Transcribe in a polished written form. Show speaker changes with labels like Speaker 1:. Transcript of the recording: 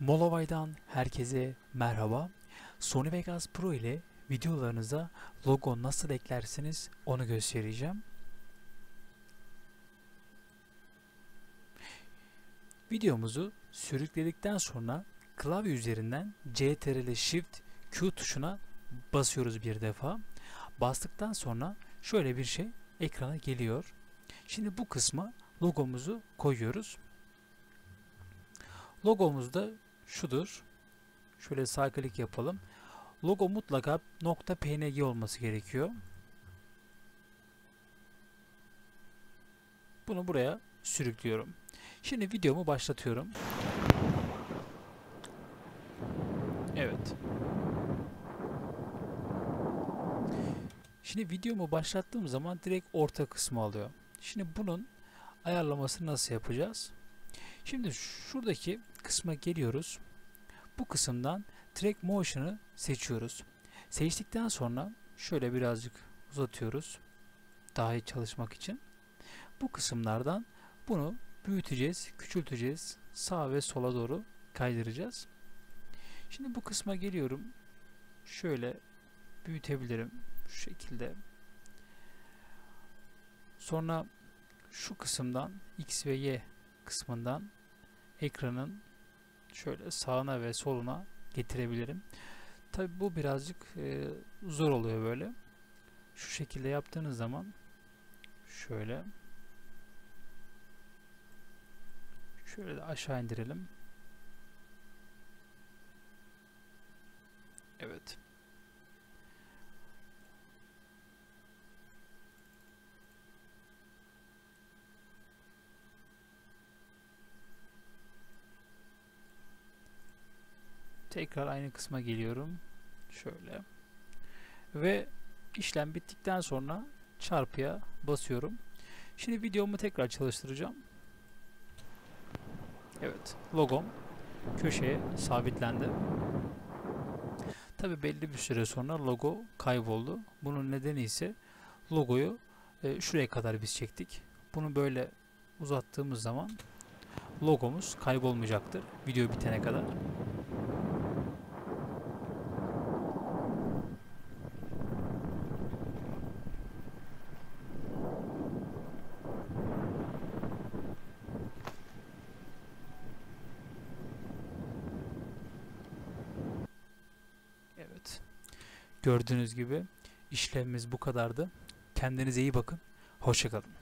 Speaker 1: Molovay'dan herkese merhaba. Sony Vegas Pro ile videolarınıza logo nasıl eklersiniz onu göstereceğim. Videomuzu sürükledikten sonra klavye üzerinden CTRL Shift Q tuşuna basıyoruz bir defa. Bastıktan sonra şöyle bir şey ekrana geliyor. Şimdi bu kısma logomuzu koyuyoruz. Logomuz da şudur. Şöyle sağ klik yapalım. Logo mutlaka .png olması gerekiyor. Bunu buraya sürüklüyorum. Şimdi videomu başlatıyorum. Evet. Şimdi videomu başlattığım zaman direkt orta kısmı alıyor. Şimdi bunun ayarlamasını nasıl yapacağız? Şimdi şuradaki kısma geliyoruz. Bu kısımdan Track Motion'ı seçiyoruz. Seçtikten sonra şöyle birazcık uzatıyoruz. Daha iyi çalışmak için. Bu kısımlardan bunu büyüteceğiz, küçülteceğiz. Sağa ve sola doğru kaydıracağız. Şimdi bu kısma geliyorum. Şöyle büyütebilirim. Şu şekilde. Sonra şu kısımdan X ve Y kısmından ekranın şöyle sağına ve soluna getirebilirim. Tabi bu birazcık zor oluyor böyle. Şu şekilde yaptığınız zaman şöyle de aşağı indirelim. Evet. Tekrar aynı kısma geliyorum. Şöyle. Ve işlem bittikten sonra çarpıya basıyorum. Şimdi videomu tekrar çalıştıracağım. Evet. Logom köşeye sabitlendi. Tabi belli bir süre sonra logo kayboldu. Bunun nedeni ise logoyu şuraya kadar biz çektik. Bunu böyle uzattığımız zaman logomuz kaybolmayacaktır video bitene kadar. Evet. Gördüğünüz gibi işlemimiz bu kadardı. Kendinize iyi bakın. Hoşça kalın.